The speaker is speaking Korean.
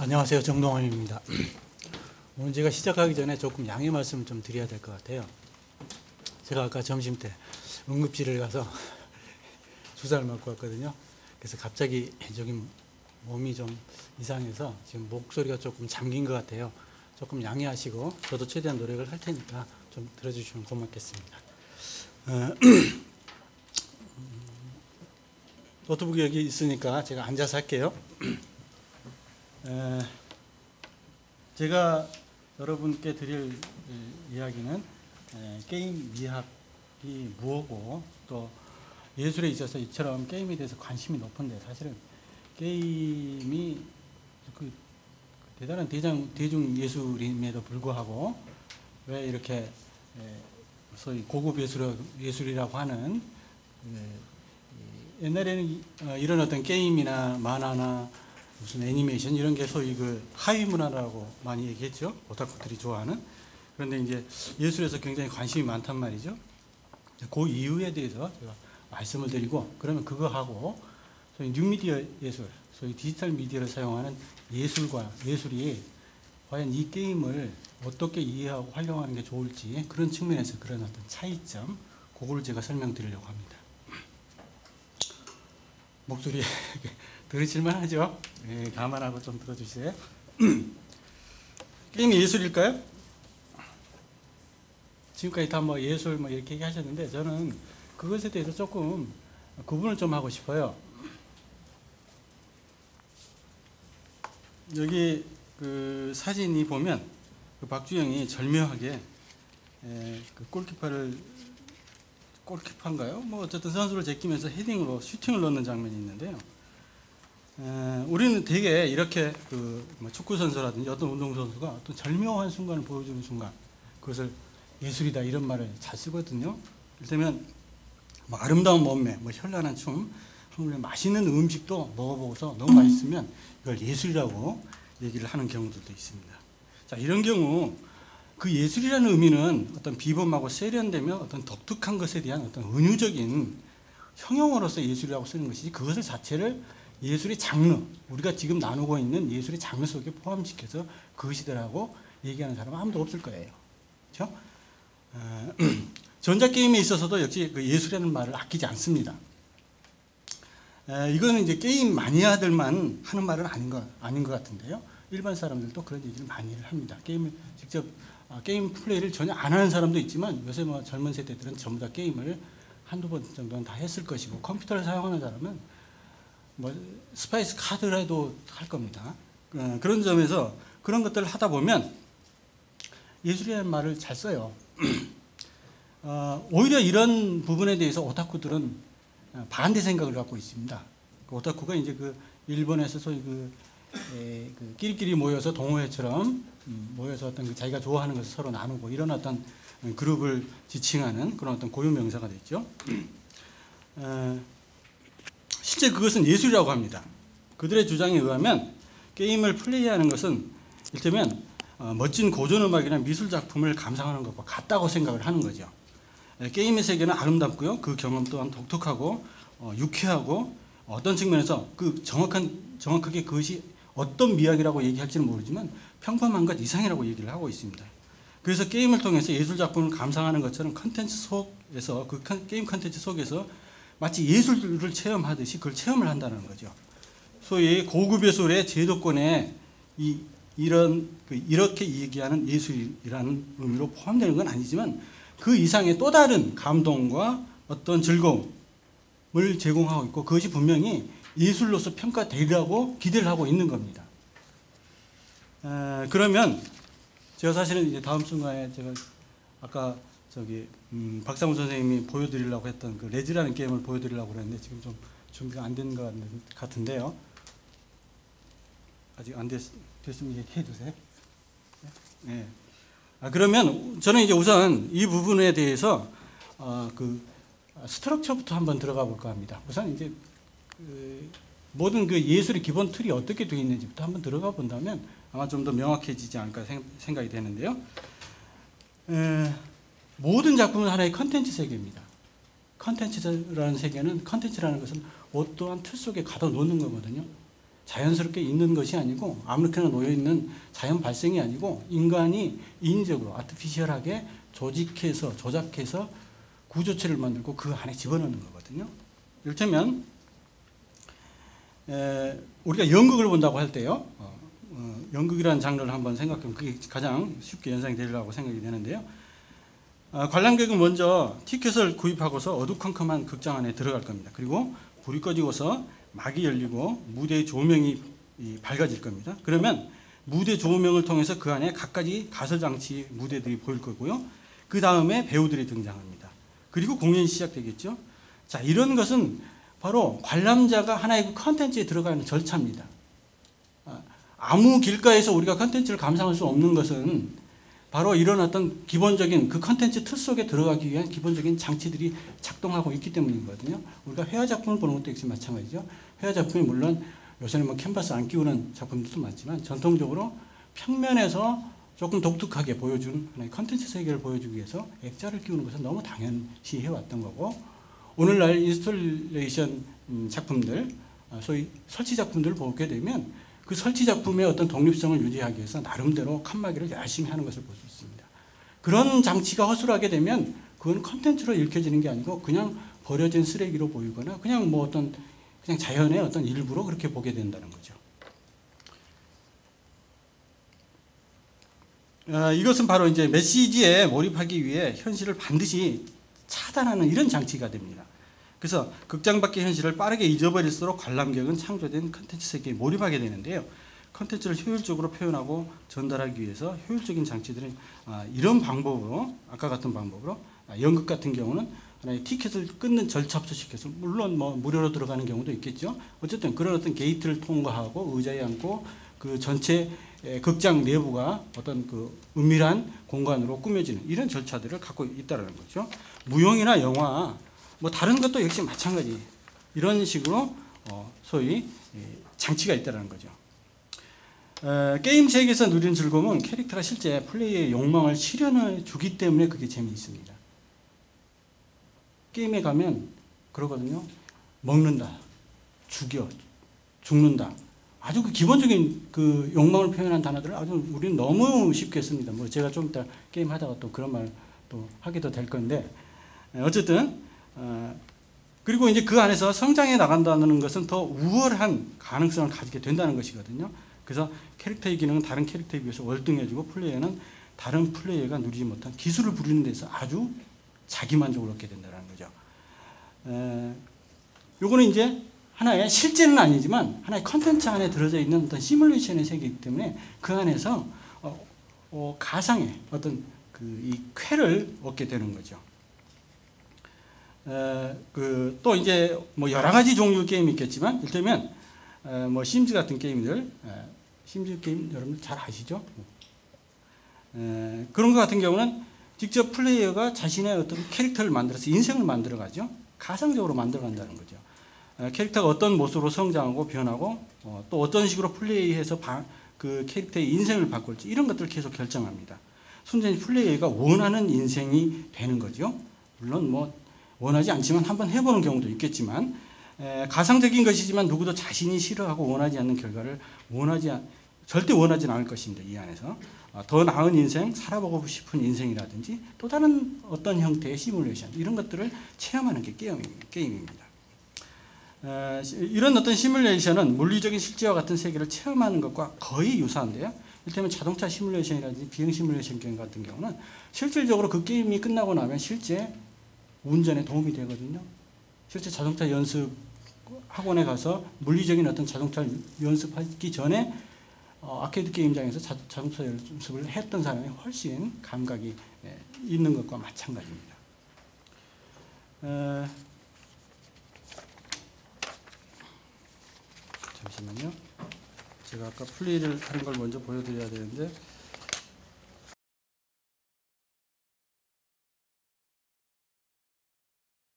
안녕하세요. 정동원입니다. 오늘 제가 시작하기 전에 조금 양해 말씀을 좀 드려야 될 것 같아요. 제가 아까 점심 때 응급실을 가서 주사를 맞고 왔거든요. 그래서 갑자기 저기 몸이 좀 이상해서 지금 목소리가 조금 잠긴 것 같아요. 조금 양해하시고 저도 최대한 노력을 할 테니까 좀 들어주시면 고맙겠습니다. 노트북이 여기 있으니까 제가 앉아서 할게요. 제가 여러분께 드릴 이야기는 게임 미학이 무엇고 또 예술에 있어서 이처럼 게임에 대해서 관심이 높은데 사실은 게임이 그 대단한 대중 예술임에도 불구하고 왜 이렇게 소위 고급 예술이라고 하는 옛날에는 이런 어떤 게임이나 만화나 무슨 애니메이션 이런 게 소위 그 하위 문화라고 많이 얘기했죠. 오타쿠들이 좋아하는. 그런데 이제 예술에서 굉장히 관심이 많단 말이죠. 그 이유에 대해서 제가 말씀을 드리고, 그러면 그거 하고 소위 뉴미디어 예술, 소위 디지털 미디어를 사용하는 예술이 과연 이 게임을 어떻게 이해하고 활용하는 게 좋을지, 그런 측면에서 그런 어떤 차이점, 그걸 제가 설명드리려고 합니다. 목소리 들으실만 하죠? 네, 감안하고 좀 들어주세요. 게임이 예술일까요? 지금까지 다 뭐 예술 뭐 이렇게 얘기하셨는데 저는 그것에 대해서 조금 구분을 좀 하고 싶어요. 여기 그 사진이 보면 그 박주영이 절묘하게 그 골키퍼인가요? 뭐 어쨌든 선수를 제끼면서 헤딩으로 슈팅을 넣는 장면이 있는데요. 우리는 되게 이렇게 그 축구 선수라든지 어떤 운동 선수가 어떤 절묘한 순간을 보여주는 순간, 그것을 예술이다 이런 말을 잘 쓰거든요. 이를테면 뭐 아름다운 몸매, 뭐 현란한 춤, 맛있는 음식도 먹어보고서 너무 맛있으면 이걸 예술이라고 얘기를 하는 경우들도 있습니다. 자, 이런 경우 그 예술이라는 의미는 어떤 비범하고 세련되며 어떤 독특한 것에 대한 어떤 은유적인 형용어로서 예술이라고 쓰는 것이지, 그것을 자체를 예술의 장르, 우리가 지금 나누고 있는 예술의 장르 속에 포함시켜서 그것이더라고 얘기하는 사람은 아무도 없을 거예요. 그렇죠? 전자게임에 있어서도 역시 그 예술이라는 말을 아끼지 않습니다. 이거는 이제 게임 마니아들만 하는 말은 아닌 것 같은데요. 일반 사람들도 그런 얘기를 많이 합니다. 게임 플레이를 전혀 안 하는 사람도 있지만 요새 뭐 젊은 세대들은 전부 다 게임을 한두 번 정도는 다 했을 것이고, 컴퓨터를 사용하는 사람은 뭐 스파이스 카드라도 할 겁니다. 그런 점에서 그런 것들을 하다 보면 예술이라는 말을 잘 써요. 오히려 이런 부분에 대해서 오타쿠들은 반대 생각을 갖고 있습니다. 오타쿠가 이제 그 일본에서 소위 그 끼리끼리 모여서 동호회처럼 모여서 어떤 그 자기가 좋아하는 것을 서로 나누고 이런 어떤 그룹을 지칭하는 그런 어떤 고유 명사가 됐죠. 실제 그것은 예술이라고 합니다. 그들의 주장에 의하면 게임을 플레이하는 것은 이를테면 멋진 고전음악이나 미술작품을 감상하는 것과 같다고 생각을 하는 거죠. 게임의 세계는 아름답고요. 그 경험 또한 독특하고 유쾌하고, 어떤 측면에서 그 정확하게 그것이 어떤 미학이라고 얘기할지는 모르지만 평범한 것 이상이라고 얘기를 하고 있습니다. 그래서 게임을 통해서 예술작품을 감상하는 것처럼 컨텐츠 속에서, 그 게임 컨텐츠 속에서 마치 예술을 체험하듯이 그걸 체험을 한다는 거죠. 소위 고급 예술의 제도권에 이렇게 얘기하는 예술이라는 의미로 포함되는 건 아니지만 그 이상의 또 다른 감동과 어떤 즐거움을 제공하고 있고, 그것이 분명히 예술로서 평가되리라고 기대를 하고 있는 겁니다. 그러면 제가 사실은 이제 다음 순간에 제가 아까 박상훈 선생님이 보여드리려고 했던 그 레즈라는 게임을 보여드리려고 그랬는데 지금 좀 준비가 안 된 것 같은데요. 아직 안 됐으면 얘기해 주세요. 네. 그러면 저는 이제 우선 이 부분에 대해서 그 스트럭처부터 한번 들어가 볼까 합니다. 우선 이제 모든 그 예술의 기본 틀이 어떻게 되어 있는지부터 한번 들어가 본다면 아마 좀 더 명확해지지 않을까 생각이 되는데요. 모든 작품은 하나의 컨텐츠 세계입니다. 컨텐츠라는 세계는, 컨텐츠라는 것은 어떠한 틀 속에 가둬 놓는 거거든요. 자연스럽게 있는 것이 아니고 아무렇게나 놓여 있는 자연 발생이 아니고 인간이 인위적으로 아티피셜하게 조직해서 조작해서 구조체를 만들고 그 안에 집어넣는 거거든요. 이를테면 우리가 연극을 본다고 할 때요. 연극이라는 장르를 한번 생각하면 그게 가장 쉽게 연상이 되리라고 생각이 되는데요. 관람객은 먼저 티켓을 구입하고서 어두컴컴한 극장 안에 들어갈 겁니다. 그리고 불이 꺼지고서 막이 열리고 무대의 조명이 밝아질 겁니다. 그러면 무대 조명을 통해서 그 안에 갖가지 가설장치 무대들이 보일 거고요. 그 다음에 배우들이 등장합니다. 그리고 공연이 시작되겠죠. 자, 이런 것은 바로 관람자가 하나의 컨텐츠에 들어가는 절차입니다. 아무 길가에서 우리가 컨텐츠를 감상할 수 없는 것은 바로 이런 어떤 기본적인 그 컨텐츠 틀 속에 들어가기 위한 기본적인 장치들이 작동하고 있기 때문이거든요. 우리가 회화 작품을 보는 것도 역시 마찬가지죠. 회화 작품이 물론 요새는 뭐 캔버스 안 끼우는 작품들도 많지만 전통적으로 평면에서 조금 독특하게 보여주는 하나의 컨텐츠 세계를 보여주기 위해서 액자를 끼우는 것은 너무 당연시 해왔던 거고, 오늘날 인스톨레이션 작품들, 소위 설치 작품들을 보게 되면 그 설치 작품의 어떤 독립성을 유지하기 위해서 나름대로 칸막이를 열심히 하는 것을 볼 수 있습니다. 그런 장치가 허술하게 되면 그건 컨텐츠로 읽혀지는 게 아니고 그냥 버려진 쓰레기로 보이거나 그냥 뭐 어떤 그냥 자연의 어떤 일부로 그렇게 보게 된다는 거죠. 이것은 바로 이제 메시지에 몰입하기 위해 현실을 반드시 차단하는 이런 장치가 됩니다. 그래서 극장 밖의 현실을 빠르게 잊어버릴수록 관람객은 창조된 컨텐츠 세계에 몰입하게 되는데요. 컨텐츠를 효율적으로 표현하고 전달하기 위해서 효율적인 장치들은 이런 방법으로, 아까 같은 방법으로, 연극 같은 경우는 하나의 티켓을 끊는 절차부터 시켜서, 물론 뭐 무료로 들어가는 경우도 있겠죠. 어쨌든 그런 어떤 게이트를 통과하고 의자에 앉고 그 전체 극장 내부가 어떤 그 은밀한 공간으로 꾸며지는 이런 절차들을 갖고 있다는 거죠. 무용이나 영화, 뭐 다른 것도 역시 마찬가지 이런 식으로 소위 장치가 있다는 거죠. 게임 세계에서 누리는 즐거움은 캐릭터가 실제 플레이의 욕망을 실현해 주기 때문에 그게 재미있습니다. 게임에 가면 그러거든요. 먹는다, 죽여, 죽는다. 아주 그 기본적인 그 욕망을 표현한 단어들을 아주 우리는 너무 쉽게 씁니다. 뭐 제가 좀 이따 게임 하다가 또 그런 말 또 하게도 될 건데, 어쨌든 그리고 이제 그 안에서 성장해 나간다는 것은 더 우월한 가능성을 가지게 된다는 것이거든요. 그래서 캐릭터의 기능은 다른 캐릭터에 비해서 월등해지고 플레이어는 다른 플레이어가 누리지 못한 기술을 부리는 데서 아주 자기만족을 얻게 된다는 거죠. 요거는 이제 하나의 실제는 아니지만 하나의 컨텐츠 안에 들어져 있는 어떤 시뮬레이션의 세계이기 때문에 그 안에서 가상의 어떤 이 쾌를 얻게 되는 거죠. 또 이제 뭐 여러 가지 종류의 게임이 있겠지만, 이를테면 뭐 심즈 같은 게임들, 심즈 게임 여러분들 잘 아시죠? 그런 것 같은 경우는 직접 플레이어가 자신의 어떤 캐릭터를 만들어서 인생을 만들어가죠. 가상적으로 만들어간다는 거죠. 캐릭터가 어떤 모습으로 성장하고 변하고 또 어떤 식으로 플레이해서 그 캐릭터의 인생을 바꿀지 이런 것들을 계속 결정합니다. 순전히 플레이어가 원하는 인생이 되는 거죠. 물론 뭐 원하지 않지만 한번 해보는 경우도 있겠지만, 가상적인 것이지만 누구도 자신이 싫어하고 원하지 않는 결과를 절대 원하지는 않을 것입니다. 이 안에서 더 나은 인생, 살아보고 싶은 인생이라든지 또 다른 어떤 형태의 시뮬레이션 이런 것들을 체험하는 게 게임입니다. 이런 어떤 시뮬레이션은 물리적인 실제와 같은 세계를 체험하는 것과 거의 유사한데요. 이를테면 자동차 시뮬레이션이라든지 비행 시뮬레이션 게임 같은 경우는 실질적으로 그 게임이 끝나고 나면 실제 운전에 도움이 되거든요. 실제 자동차 연습 학원에 가서 물리적인 어떤 자동차 연습하기 전에 아케이드 게임장에서 자동차 연습을 했던 사람이 훨씬 감각이 있는 것과 마찬가지입니다. 잠시만요. 제가 아까 플레이를 하는 걸 먼저 보여드려야 되는데